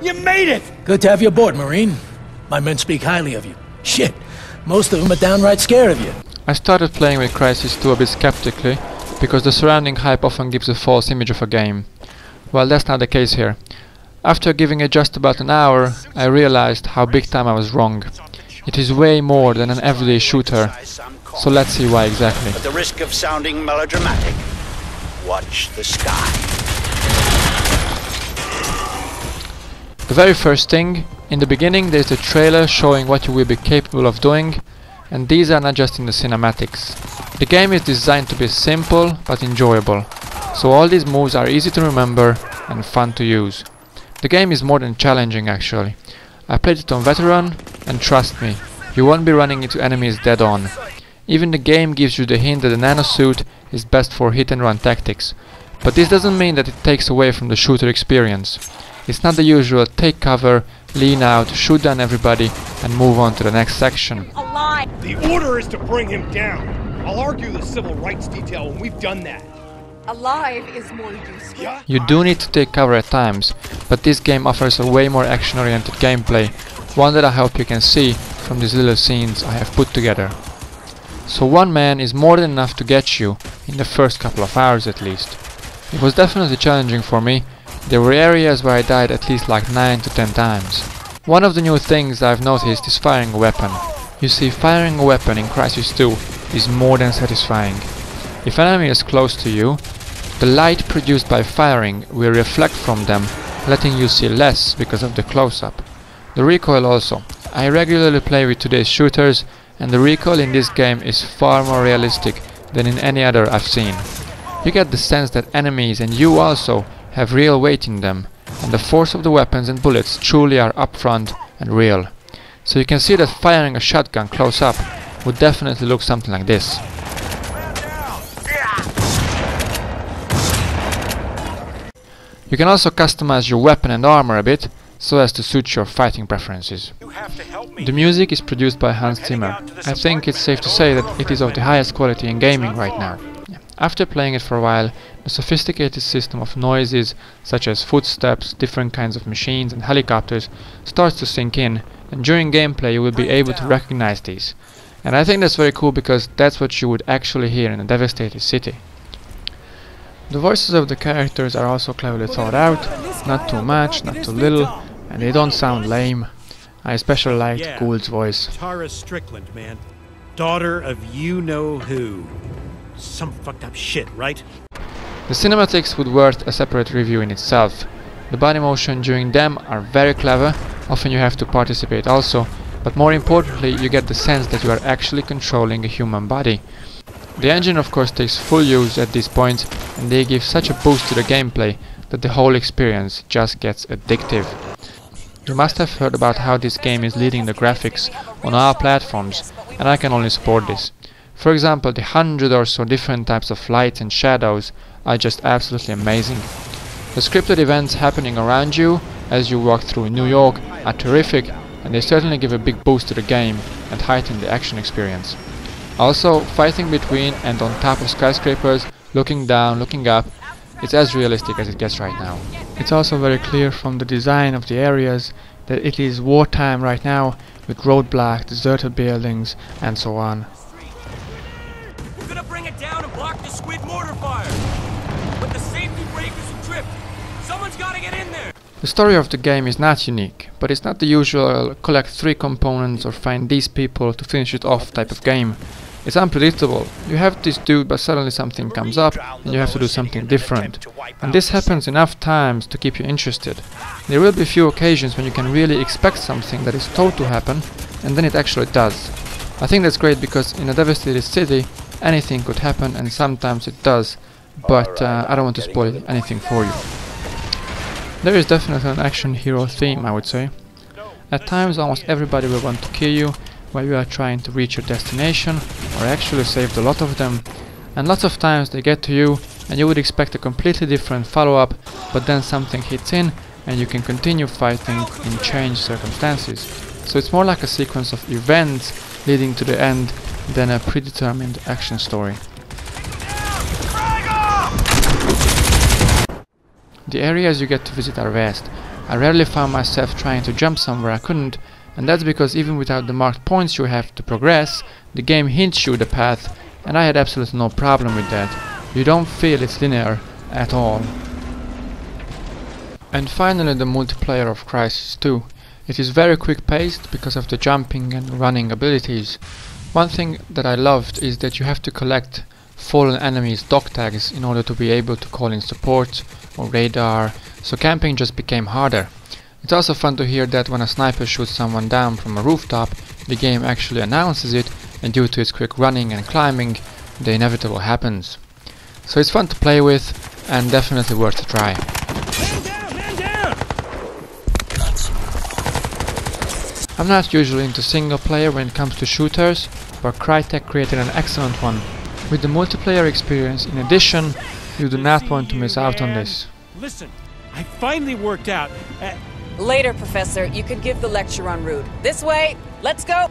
You made it! Good to have you aboard, Marine. My men speak highly of you. Shit, most of them are downright scared of you. I started playing with Crysis 2 a bit skeptically, because the surrounding hype often gives a false image of a game. Well, that's not the case here. After giving it just about an hour, I realized how big time I was wrong. It is way more than an everyday shooter, so let's see why exactly. At the risk of sounding melodramatic, watch the sky. The very first thing, in the beginning there's a trailer showing what you will be capable of doing, and these are not just in the cinematics. The game is designed to be simple but enjoyable, so all these moves are easy to remember and fun to use. The game is more than challenging actually. I played it on veteran, and trust me, you won't be running into enemies dead on. Even the game gives you the hint that the nanosuit is best for hit and run tactics, but this doesn't mean that it takes away from the shooter experience. It's not the usual take cover, lean out, shoot down everybody and move on to the next section. The order is to bring him down. I'll argue the civil rights detail when we've done that. Alive is more useful. You do need to take cover at times, but this game offers a way more action-oriented gameplay, one that I hope you can see from these little scenes I have put together. So one man is more than enough to get you, in the first couple of hours at least. It was definitely challenging for me. There were areas where I died at least like 9 to 10 times. One of the new things I've noticed is firing a weapon. You see, firing a weapon in Crysis 2 is more than satisfying. If an enemy is close to you, the light produced by firing will reflect from them, letting you see less because of the close-up. The recoil also. I regularly play with today's shooters, and the recoil in this game is far more realistic than in any other I've seen. You get the sense that enemies and you also have real weight in them, and the force of the weapons and bullets truly are upfront and real. So you can see that firing a shotgun close up would definitely look something like this. You can also customize your weapon and armor a bit, so as to suit your fighting preferences. The music is produced by Hans Zimmer. I think it's safe to say that it is of the highest quality in gaming right now. After playing it for a while, the sophisticated system of noises, such as footsteps, different kinds of machines and helicopters, starts to sink in, and during gameplay you will be able to recognize these. And I think that's very cool because that's what you would actually hear in a devastated city. The voices of the characters are also cleverly thought out, not too much, not too little, and they don't sound lame. I especially liked Gould's voice. Tara Strickland, man. Daughter of you-know-who. Some fucked up shit, right? The cinematics would worth a separate review in itself. The body motion during them are very clever, often you have to participate also, but more importantly you get the sense that you are actually controlling a human body. The engine of course takes full use at this point, and they give such a boost to the gameplay that the whole experience just gets addictive. You must have heard about how this game is leading the graphics on all platforms, and I can only support this. For example, the 100 or so different types of lights and shadows are just absolutely amazing. The scripted events happening around you as you walk through New York are terrific, and they certainly give a big boost to the game and heighten the action experience. Also, fighting between and on top of skyscrapers, looking down, looking up, it's as realistic as it gets right now. It's also very clear from the design of the areas that it is wartime right now, with roadblocks, deserted buildings, and so on. We're gonna bring it down and block the squid mortar fire! But the safety breakers are tripped! Someone's gotta get in there! The story of the game is not unique, but it's not the usual collect 3 components or find these people to finish it off type of game. It's unpredictable. You have this dude, but suddenly something comes up and you have to do something different. And this happens enough times to keep you interested. There will be few occasions when you can really expect something that is told to happen, and then it actually does. I think that's great because in a devastated city anything could happen, and sometimes it does, but I don't want to spoil anything for you. There is definitely an action hero theme, I would say. At times almost everybody will want to kill you while you are trying to reach your destination, or actually saved a lot of them, and lots of times they get to you and you would expect a completely different follow-up, but then something hits in and you can continue fighting in changed circumstances. So it's more like a sequence of events leading to the end than a predetermined action story. The areas you get to visit are vast. I rarely found myself trying to jump somewhere I couldn't, and that's because even without the marked points you have to progress, the game hints you the path, and I had absolutely no problem with that. You don't feel it's linear at all. And finally the multiplayer of Crysis 2. It is very quick paced because of the jumping and running abilities. One thing that I loved is that you have to collect fallen enemies' dog tags in order to be able to call in support or radar, so camping just became harder. It's also fun to hear that when a sniper shoots someone down from a rooftop, the game actually announces it, and due to its quick running and climbing, the inevitable happens. So it's fun to play with, and definitely worth a try. Man down! I'm not usually into single player when it comes to shooters, but Crytek created an excellent one. With the multiplayer experience in addition, you do not want to miss out on this. Listen, I finally worked out. Later, Professor, you can give the lecture on Rude. This way, let's go!